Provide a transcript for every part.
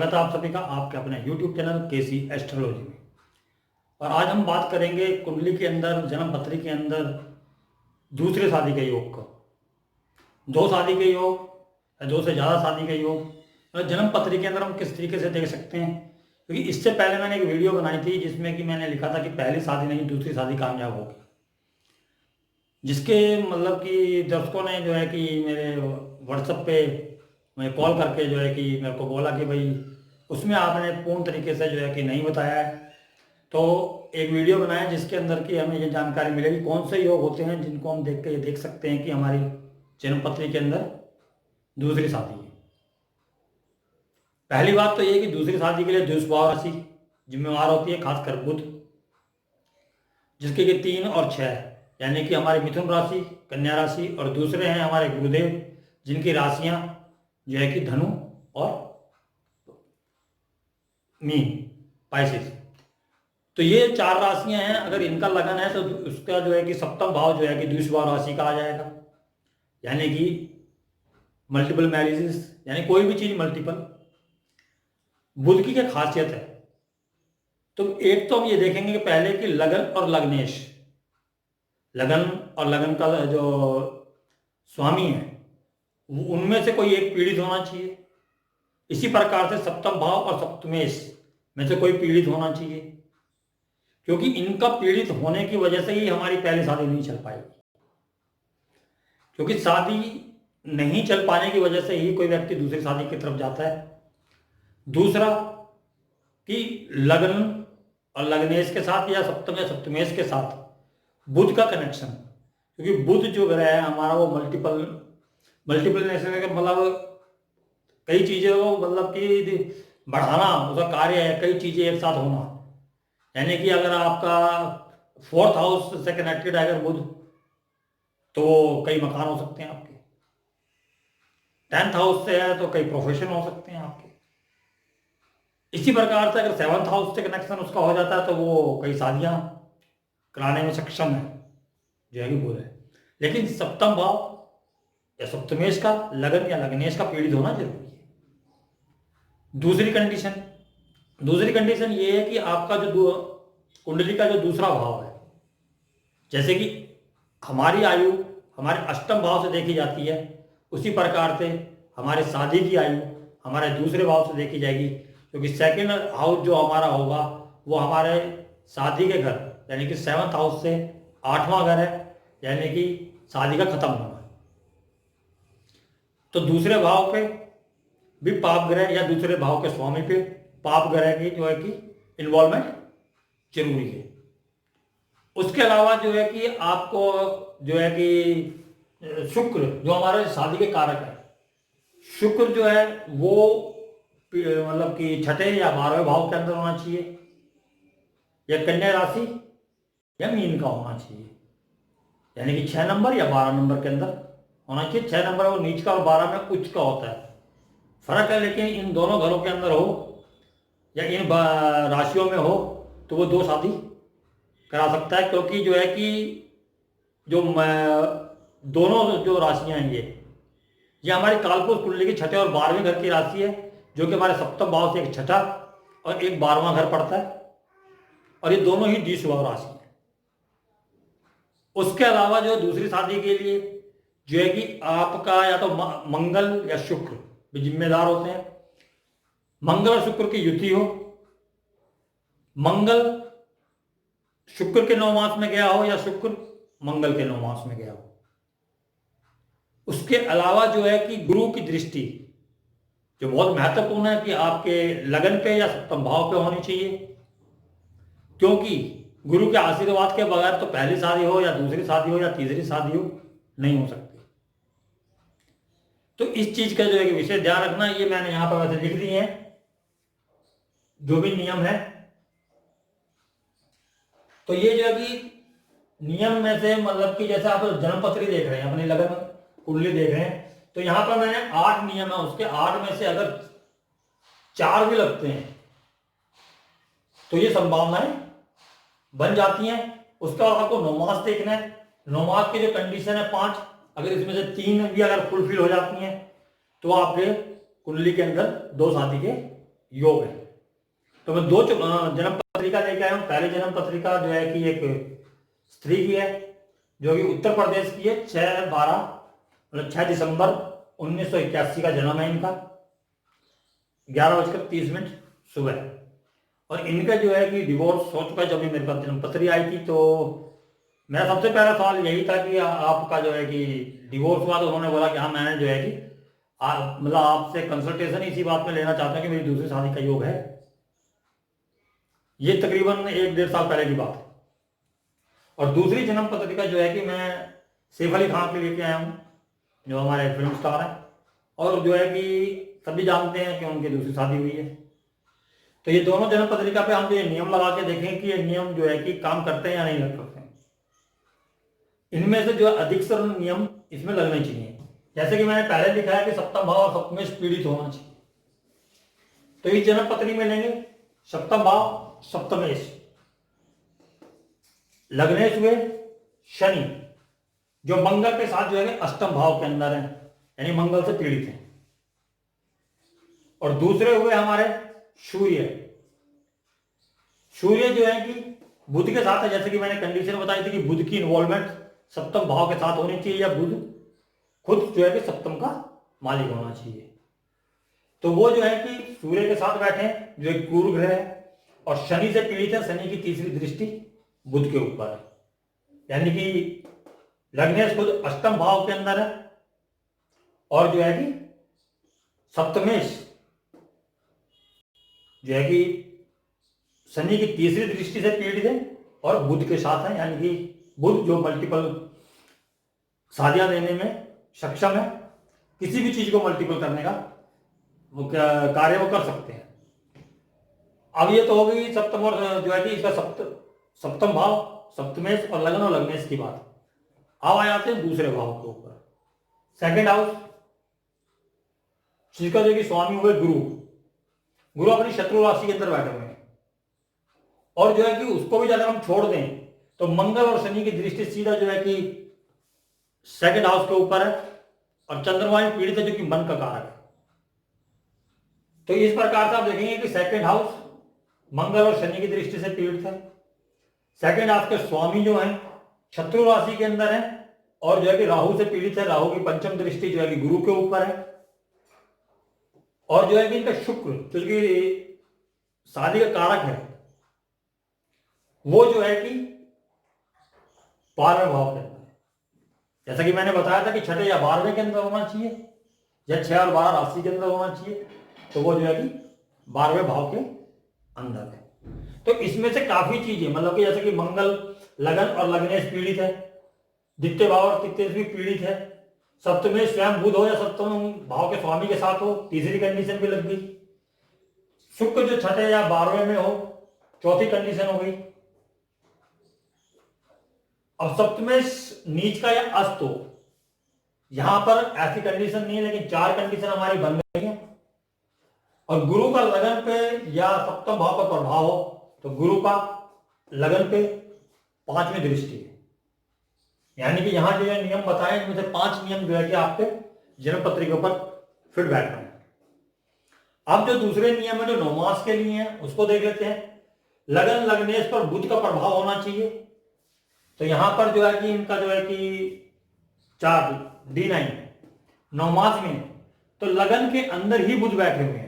स्वागत है आप सभी का आपके अपने YouTube चैनल केसी एस्ट्रोलॉजी में। और आज हम बात करेंगे कुंडली के अंदर, जन्म पत्री के अंदर दूसरे शादी के योग का, दो शादी के योग या दो से ज़्यादा शादी के योग, और जन्म पत्री के अंदर हम किस तरीके से देख सकते हैं। क्योंकि इससे पहले मैंने एक वीडियो बनाई थी जिसमें कि मैंने लिखा था कि पहली शादी नहीं दूसरी शादी कामयाब होगी, जिसके मतलब कि दर्शकों ने जो है कि मेरे व्हाट्सएप पे मैं कॉल करके जो है कि मेरे को बोला कि भाई उसमें आपने पूर्ण तरीके से जो है कि नहीं बताया है। तो एक वीडियो बनाया जिसके अंदर की हमें ये जानकारी मिलेगी कौन से योग होते हैं जिनको हम देख के ये देख सकते हैं कि हमारी जन्म पत्री के अंदर दूसरी शादी है। पहली बात तो ये कि दूसरी शादी के लिए द्विस्वभाव राशि जिम्मेवार होती है, खासकर बुध, जिसके कि 3 और 6 यानी कि हमारी मिथुन राशि, कन्या राशि, और दूसरे हैं हमारे गुरुदेव जिनकी राशियां जो है कि धनु और मीन, पाइसेस। तो ये 4 राशियां हैं। अगर इनका लगन है तो उसका जो है कि सप्तम भाव जो है कि द्विस्वभाव राशि का आ जाएगा, यानी कि मल्टीपल मैरिजेस, यानी कोई भी चीज मल्टीपल। बुध की क्या खासियत है, तो एक तो हम ये देखेंगे कि पहले कि लगन और लग्नेश, लगन और लगन का जो स्वामी है उनमें से कोई एक पीड़ित होना चाहिए। इसी प्रकार से सप्तम भाव और सप्तमेश में से कोई पीड़ित होना चाहिए, क्योंकि इनका पीड़ित होने की वजह से ही हमारी पहली शादी नहीं चल पाएगी। क्योंकि शादी नहीं चल पाने की वजह से ही कोई व्यक्ति दूसरी शादी की तरफ जाता है। दूसरा कि लगन और लग्नेश के साथ या सप्तम या सप्तमेश के साथ बुध का कनेक्शन, क्योंकि बुध जो ग्रह है हमारा वो मल्टीपल मतलब कई चीज़ें को मतलब कि बढ़ाना उसका कार्य है, कई चीज़ें एक साथ होना। यानी कि अगर आपका 4th हाउस से कनेक्टेड है अगर बुध, तो कई मकान हो सकते हैं आपके। 10th हाउस से है तो कई प्रोफेशन हो सकते हैं आपके। इसी प्रकार से अगर 7th हाउस से कनेक्शन उसका हो जाता है तो वो कई शादियां कराने में सक्षम है, जो है कि बुध है। लेकिन सप्तम भाव या सप्तमेश का लगन या लग्नेश का पीड़ित होना जरूरी है। दूसरी कंडीशन ये है कि आपका जो कुंडली का जो दूसरा भाव है, जैसे कि हमारी आयु हमारे अष्टम भाव से देखी जाती है, उसी प्रकार से हमारे शादी की आयु हमारे दूसरे भाव से देखी जाएगी। क्योंकि सेकंड हाउस जो हमारा होगा वो हमारे शादी के घर यानी कि 7th हाउस से 8वां घर है, यानी कि शादी का खत्म होना। तो दूसरे भाव पे भी पाप ग्रह या दूसरे भाव के स्वामी पे पाप ग्रह की जो है कि इन्वॉल्वमेंट जरूरी है। उसके अलावा जो है कि आपको जो है कि शुक्र जो हमारे शादी के कारक है, शुक्र जो है वो मतलब कि 6ठे या 12वें भाव के अंदर होना चाहिए, या कन्या राशि या मीन का होना चाहिए, यानी कि 6 नंबर या 12 नंबर के अंदर होना चाहिए। 6 नंबर वो नीच का और 12 में उच्च का होता है, फर्क है। लेकिन इन दोनों घरों के अंदर हो या इन राशियों में हो तो वो दो शादी करा सकता है। क्योंकि जो है कि जो दोनों जो राशियां हैं ये हमारी कालपुरुष कुंडली की 6ठे और 12वें घर की राशि है, जो कि हमारे सप्तम भाव से एक 6ठा और एक 12वां घर पड़ता है, और ये दोनों ही द्विस्वभाव राशि है। उसके अलावा जो दूसरी शादी के लिए जो है कि आपका या तो मंगल या शुक्र भी जिम्मेदार होते हैं। मंगल और शुक्र की युति हो, मंगल शुक्र के 9 मास में गया हो या शुक्र मंगल के 9 मास में गया हो। उसके अलावा जो है कि गुरु की दृष्टि जो बहुत महत्वपूर्ण है कि आपके लगन पे या सप्तम भाव पे होनी चाहिए, क्योंकि गुरु के आशीर्वाद के बगैर तो पहली शादी हो या दूसरी शादी हो या तीसरी शादी हो नहीं हो सकती। तो इस चीज का जो है कि विशेष ध्यान रखना। ये मैंने यहां पर वैसे लिख दिए हैं जो भी नियम है। तो ये जो है कि नियम में से मतलब कि जैसे आप जन्म पत्री देख रहे हैं, अपनी लगन कुंडली देख रहे हैं, तो यहां पर मैंने 8 नियम है, उसके 8 में से अगर 4 भी लगते हैं तो ये संभावनाएं बन जाती हैं। उसका आपको 9 मास देखना है। 9 मास की जो कंडीशन है 5, अगर इसमें से 3 भी अगर फुलफिल हो जाती हैं तो आपके कुंडली के अंदर 2 शादी के योग है। तो मैं दो जन्म पत्रिका लेके आया हूँ। पहली जन्म पत्रिका जो है कि एक स्त्री की है जो कि उत्तर प्रदेश की है। 6 दिसंबर 1981 का जन्म है इनका, 11:30 सुबह। और इनका जो है कि डिवोर्स हो चुका है। जब भी मेरे पास जन्म पत्री आई थी तो मेरा सबसे पहला सवाल यही था कि आपका जो है कि डिवोर्स हुआ। तो उन्होंने बोला कि हाँ, मैंने जो है कि मतलब आपसे कंसल्टेशन इसी बात में लेना चाहता हूँ कि मेरी दूसरी शादी का योग है। ये तकरीबन 1-1.5 साल पहले की बात है। और दूसरी जन्म पत्रिका जो है कि मैं सैफ अली खान के लेके आया हूँ जो हमारे फिल्म स्टार हैं, और जो है कि सभी जानते हैं कि उनकी दूसरी शादी हुई है। तो ये दोनों जन्म पत्रिका पे हम जो ये नियम लगा के देखें कि ये नियम जो है कि काम करते हैं या नहीं करते हैं। इनमें से जो अधिकतर नियम इसमें लगने चाहिए। जैसे कि मैंने पहले लिखा है कि सप्तम भाव और सप्तमेश पीड़ित होना चाहिए। तो इस जन्म पत्री में लेंगे सप्तम भाव सप्तमेश, लग्नेश हुए शनि जो मंगल के साथ जो है अष्टम भाव के अंदर है, यानी मंगल से पीड़ित है। और दूसरे हुए हमारे सूर्य। सूर्य जो है कि बुध के साथ है। जैसे कि मैंने कंडीशन बताई थी कि बुध की इन्वॉल्वमेंट सप्तम भाव के साथ होनी चाहिए, या बुध खुद जो है कि सप्तम का मालिक होना चाहिए। तो वो जो है कि सूर्य के साथ बैठे जो एक क्रूर ग्रह है, और शनि से पीड़ित है। शनि की तीसरी दृष्टि बुध के ऊपर है, यानी कि लग्नेश खुद अष्टम भाव के अंदर है, और जो है कि सप्तमेश जो है कि शनि की तीसरी दृष्टि से पीड़ित है और बुध के साथ है, यानी कि बुध जो मल्टीपल शादियां देने में सक्षम है, किसी भी चीज को मल्टीपल करने का वो कार्य वो कर सकते हैं। अब ये तो हो गई सप्तम और जो है कि इसका सप्तम भाव सप्तमेश और लग्न और लग्नेश की बात। अब आ जाते हैं दूसरे भाव के ऊपर। सेकंड हाउस जिसका जो कि स्वामी हुए गुरु। गुरु अपनी शत्रु राशि के अंदर बैठे हुए हैं, और जो है कि उसको भी अगर हम छोड़ दें तो मंगल और शनि की दृष्टि सीधा जो है कि सेकंड हाउस के ऊपर है, और चंद्रमा में पीड़ित है जो कि मन का कारक है। तो इस प्रकार से आप देखेंगे कि सेकंड हाउस मंगल और शनि की दृष्टि से पीड़ित है। सेकंड हाउस के स्वामी जो है शत्रु राशि के अंदर है, और जो है कि राहु से पीड़ित है। राहु की पंचम दृष्टि जो है कि गुरु के ऊपर है, और जो है कि इनका शुक्र जो कि शादी का कारक है वो जो है कि 12वें भाव के अंदर है। जैसा कि मैंने बताया था कि 6 या 12वें के अंदर होना चाहिए, या 6 और 12 राशि के अंदर होना चाहिए, तो वो जो है कि 12वें भाव के अंदर है। तो इसमें से काफी चीजें मतलब कि जैसे कि मंगल लगन और लग्नेश पीड़ित है, द्वितीय भाव और तृतीय भी पीड़ित है, सप्तमें स्वयं बुध हो या सप्तम भाव के स्वामी के साथ हो, तीसरी कंडीशन भी लग गई। शुक्र जो 6 या 12वें में हो, चौथी कंडीशन हो गई। अब सप्तमेश नीच का या अस्त हो, यहां पर ऐसी कंडीशन नहीं है, लेकिन 4 कंडीशन हमारी बन गई है। और गुरु का लगन पे या सप्तम भाव पर प्रभाव हो, तो गुरु का लगन पे 5वीं दृष्टि है। यानी कि यहां जो है नियम बताए इनमें से 5 नियम जो है कि आपके जन्म पत्रिका पर फिट बैठ रहे हैं। अब जो दूसरे नियम है जो 9 मास के लिए हैं उसको देख लेते हैं। लगन लग्नेश पर बुध का प्रभाव होना चाहिए। तो यहां पर जो है कि इनका जो है कि 4 D9 9 मास में, तो लगन के अंदर ही बुध बैठे हुए हैं।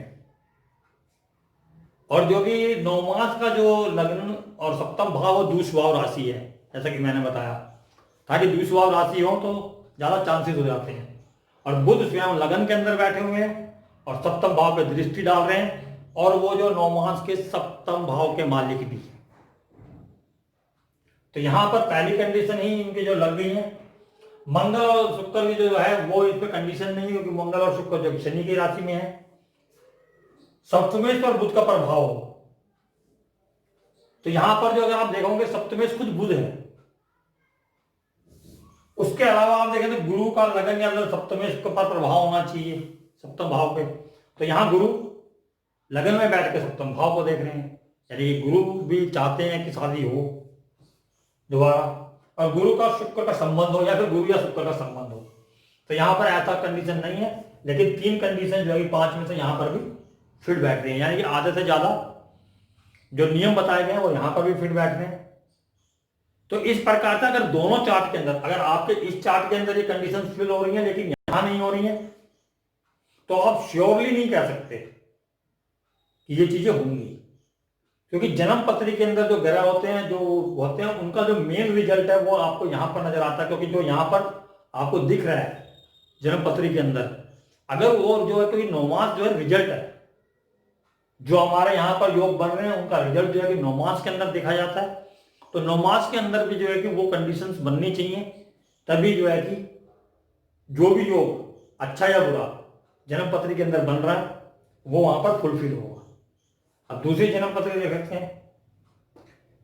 और जो कि 9 मास का जो लग्न और सप्तम भाव वो द्विस्वभाव राशि है, जैसा कि मैंने बताया ताकि द्विस्वभाव राशि हो तो ज्यादा चांसेस हो जाते हैं। और बुध स्वयं लगन के अंदर बैठे हुए हैं और सप्तम भाव पे दृष्टि डाल रहे हैं, और वो जो 9 मास के सप्तम भाव के मालिक भी है। तो यहां पर पहली कंडीशन ही इनकी जो लग गई है। मंगल और शुक्र की जो है वो इस पर कंडीशन नहीं है, क्योंकि मंगल और शुक्र जो शनि की राशि में है। सप्तमेश पर बुध का प्रभाव हो, तो यहां पर जो अगर आप देखोगे सप्तमेश खुद बुध है। उसके अलावा आप देखें तो गुरु का लगन या सप्तमेश पर प्रभाव होना चाहिए सप्तम भाव पे। तो यहां गुरु लगन में बैठ के सप्तम भाव को देख रहे हैं, यानी गुरु भी चाहते हैं कि शादी हो दोबारा, और गुरु का शुक्र का संबंध हो या फिर गुरु या शुक्र का संबंध हो। तो यहां पर ऐसा कंडीशन नहीं है, लेकिन 3 कंडीशन जो है 5 में से यहां पर भी फिट बैठ रही है, यानी कि आधे से ज्यादा जो नियम बताए गए हैं वो यहां पर भी फिट बैठ रहे हैं। तो इस प्रकार से अगर दोनों चार्ट के अंदर, अगर आपके इस चार्ट के अंदर ये कंडीशन फिल हो रही है लेकिन यहां नहीं हो रही है, तो आप श्योरली नहीं कह सकते कि ये चीजें होंगी, क्योंकि जन्म पत्री के अंदर जो ग्रह होते हैं, जो होते हैं, उनका जो मेन रिजल्ट है वो आपको यहां पर नजर आता है। क्योंकि जो यहां पर आपको दिख रहा है जन्म पत्री के अंदर, अगर वो जो है कोई 9 मास जो है रिजल्ट है, जो हमारे यहाँ पर योग बन रहे हैं उनका रिजल्ट जो है कि 9 मास के अंदर देखा जाता है। तो 9 मास के अंदर भी जो है कि वो कंडीशंस बननी चाहिए, तभी जो है कि जो भी योग अच्छा या बुरा जन्म पत्री के अंदर बन रहा है वो वहां पर फुलफिल होगा। अब दूसरी जन्म पत्री देख सकते हैं,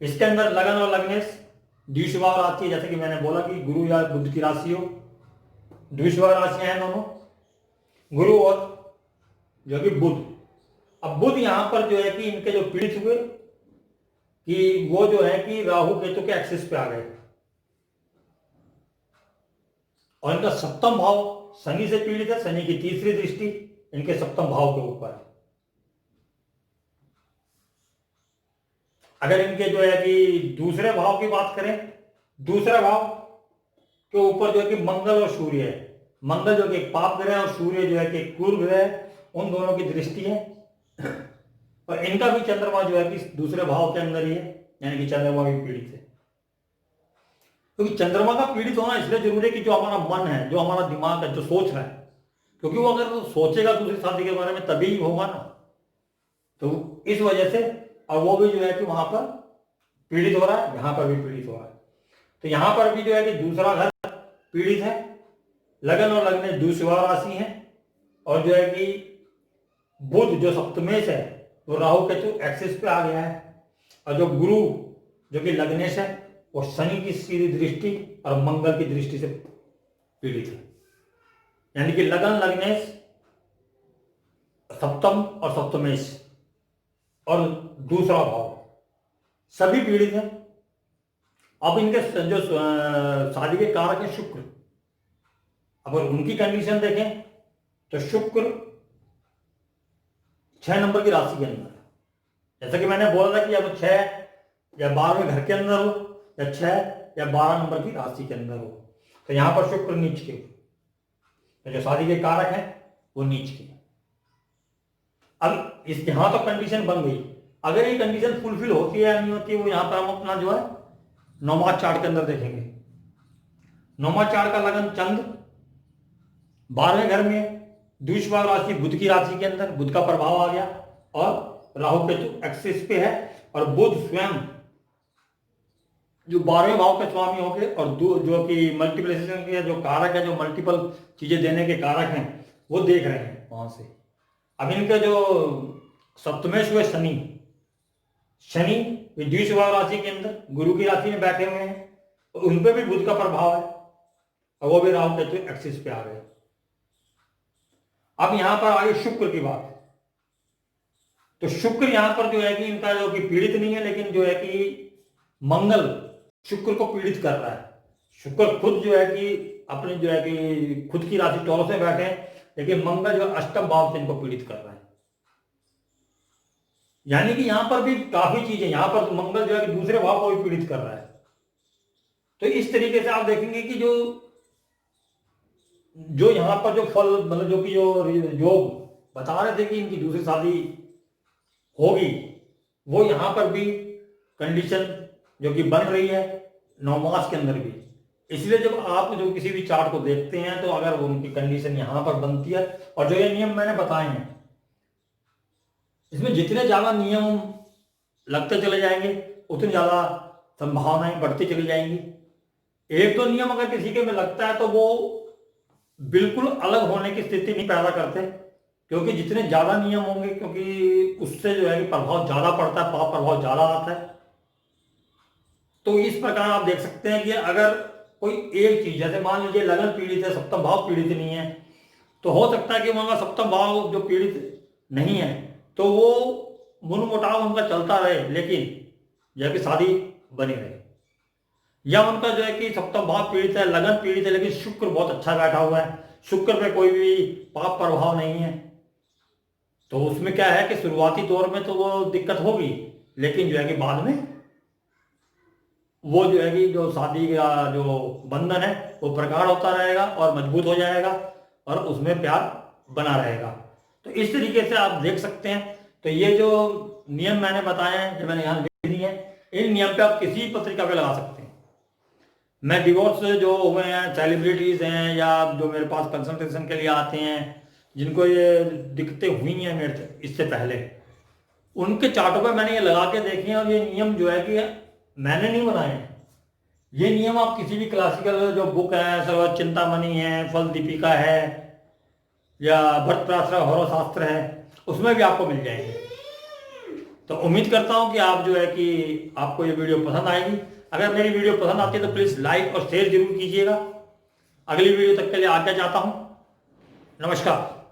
इसके अंदर लगन और लग्नेश द्विस्वभाव राशि है, जैसे कि मैंने बोला कि गुरु या बुध की राशि हो, द्विस्वभाव राशियां हैं दोनों, गुरु और जो कि बुध। अब बुध यहां पर जो है कि इनके जो पीड़ित हुए कि वो जो है कि राहु केतु के एक्सिस पे आ गए, और इनका सप्तम भाव शनि से पीड़ित है, शनि की तीसरी दृष्टि इनके सप्तम भाव के ऊपर है। अगर इनके जो है कि दूसरे भाव की बात करें, दूसरे भाव के ऊपर जो है कि मंगल और सूर्य है, मंगल जो कि एक पाप ग्रह और सूर्य जो है कि क्रूर ग्रह है, उन दोनों की दृष्टि है। और इनका भी चंद्रमा जो है कि दूसरे भाव के अंदर ही है, यानी कि चंद्रमा भी पीड़ित है। क्योंकि चंद्रमा का पीड़ित होना इसलिए जरूरी है कि जो हमारा मन है, जो हमारा दिमाग है, जो सोच रहा है, क्योंकि वो अगर सोचेगा दूसरी शादी के बारे में तभी होगा ना, तो इस वजह से। और वो भी जो है कि वहां पर पीड़ित हो रहा है, यहां पर भी पीड़ित हो रहा है। तो यहां पर भी जो है कि दूसरा घर पीड़ित है, लगन और लग्न द्विस्वभाव राशि है, और जो है कि बुध जो सप्तमेश है वो राहु केतु एक्सिस पे आ गया है, और जो गुरु जो कि लग्नेश है वो शनि की सीधी दृष्टि और मंगल की दृष्टि से पीड़ित है, यानी कि लगन लग्नेश सप्तम और सप्तमेश और दूसरा भाव सभी पीड़ित है। अब इनके जो शादी के कारक है शुक्र, अगर उनकी कंडीशन देखें तो शुक्र 6 नंबर की राशि के अंदर, जैसा कि मैंने बोला था कि अब 6 या 12वें घर के अंदर हो, या 6 या 12 नंबर की राशि के अंदर हो, तो यहां पर शुक्र नीच के, तो जो शादी के कारक है वो नीच के। अब इस यहां तो कंडीशन बन गई, अगर ये कंडीशन फुलफिल होती है या नहीं होती है वो यहां पर हम अपना जो है 9 मास चार्ट के अंदर देखेंगे। 9 मास चार्ट का लगन चंद्र 12वें घर में, द्विस्वभाव राशि बुध की राशि के अंदर, बुध का प्रभाव आ गया, और राहु केतु एक्सिस पे है, और बुध स्वयं जो 12वें भाव के स्वामी हो गए, और जो कि मल्टीप्लिकेशन के जो कारक है, जो मल्टीपल चीजें देने के कारक हैं, वो देख रहे हैं वहां से। अब इनके जो सप्तमेश हुए शनि, शनि द्विस्वभाव राशि के अंदर गुरु की राशि में बैठे हुए हैं, और उन पे भी बुध का प्रभाव है, और वो भी राहु केतु एक्सिस पे आ गए। अब यहां पर आई शुक्र की बात, तो शुक्र यहां पर जो है कि इनका जो कि पीड़ित नहीं है, लेकिन जो है कि मंगल शुक्र को पीड़ित कर रहा है। शुक्र खुद जो है कि अपने जो है कि खुद की राशि टॉरस में बैठे हैं, लेकिन मंगल जो अष्टम भाव से इनको पीड़ित कर रहा है, यानी कि यहां पर भी काफी चीजें, यहां पर मंगल जो है कि दूसरे भाव को भी पीड़ित कर रहा है। तो इस तरीके से आप देखेंगे कि जो यहां पर जो फल, मतलब जो कि जो योग बता रहे थे कि इनकी दूसरी शादी होगी, वो यहां पर भी कंडीशन जो कि बन रही है 9 मास के अंदर भी। इसलिए जब आप जो किसी भी चार्ट को देखते हैं, तो अगर उनकी कंडीशन यहां पर बनती है, और जो ये नियम मैंने बताए हैं, इसमें जितने ज्यादा नियम लगते चले जाएंगे उतनी ज्यादा संभावनाएं बढ़ती चली जाएंगी। एक दो नियम अगर किसी के में लगता है तो वो बिल्कुल अलग होने की स्थिति नहीं पैदा करते, क्योंकि जितने ज्यादा नियम होंगे, क्योंकि उससे जो है कि प्रभाव ज्यादा पड़ता है, पाप प्रभाव ज्यादा आता है। तो इस प्रकार आप देख सकते हैं कि अगर कोई एक चीज, जैसे मान लीजिए लगन पीड़ित है, सप्तम भाव पीड़ित नहीं है, तो हो सकता है कि वहां सप्तम भाव जो पीड़ित नहीं है तो वो मनमुटाव उनका चलता रहे, लेकिन यह कि शादी बनी रहे। या उनका जो है कि सप्तम भाव पीड़ित है, लगन पीड़ित है, लेकिन शुक्र बहुत अच्छा बैठा हुआ है, शुक्र पे कोई भी पाप प्रभाव नहीं है, तो उसमें क्या है कि शुरुआती दौर में तो वो दिक्कत होगी, लेकिन जो है कि बाद में वो जो है कि जो शादी का जो बंधन है वो प्रगाढ़ होता रहेगा और मजबूत हो जाएगा और उसमें प्यार बना रहेगा। तो इस तरीके से आप देख सकते हैं। तो ये जो नियम मैंने बताए हैं, जो मैंने यहाँ लिख दिए हैं, इन नियम पे आप किसी पत्रिका पे लगा सकते हैं। मैं डिवोर्स जो हुए हैं, सेलिब्रिटीज हैं, या जो मेरे पास कंसल्टेशन के लिए आते हैं, जिनको ये दिक्कतें हुई हैं मेरे से इससे पहले, उनके चार्टों पे मैंने ये लगा के देखे हैं। और ये नियम जो है कि मैंने नहीं बनाए हैं, ये नियम आप किसी भी क्लासिकल जो बुक है, सर्व चिंतामणि है, फल दीपिका है, या भट्ट प्राश्रय हौर शास्त्र है, उसमें भी आपको मिल जाएंगे। तो उम्मीद करता हूं कि आप जो है कि आपको ये वीडियो पसंद आएगी। अगर मेरी वीडियो पसंद आती है तो प्लीज़ लाइक और शेयर जरूर कीजिएगा। अगली वीडियो तक के लिए आज्ञा चाहता हूं। नमस्कार।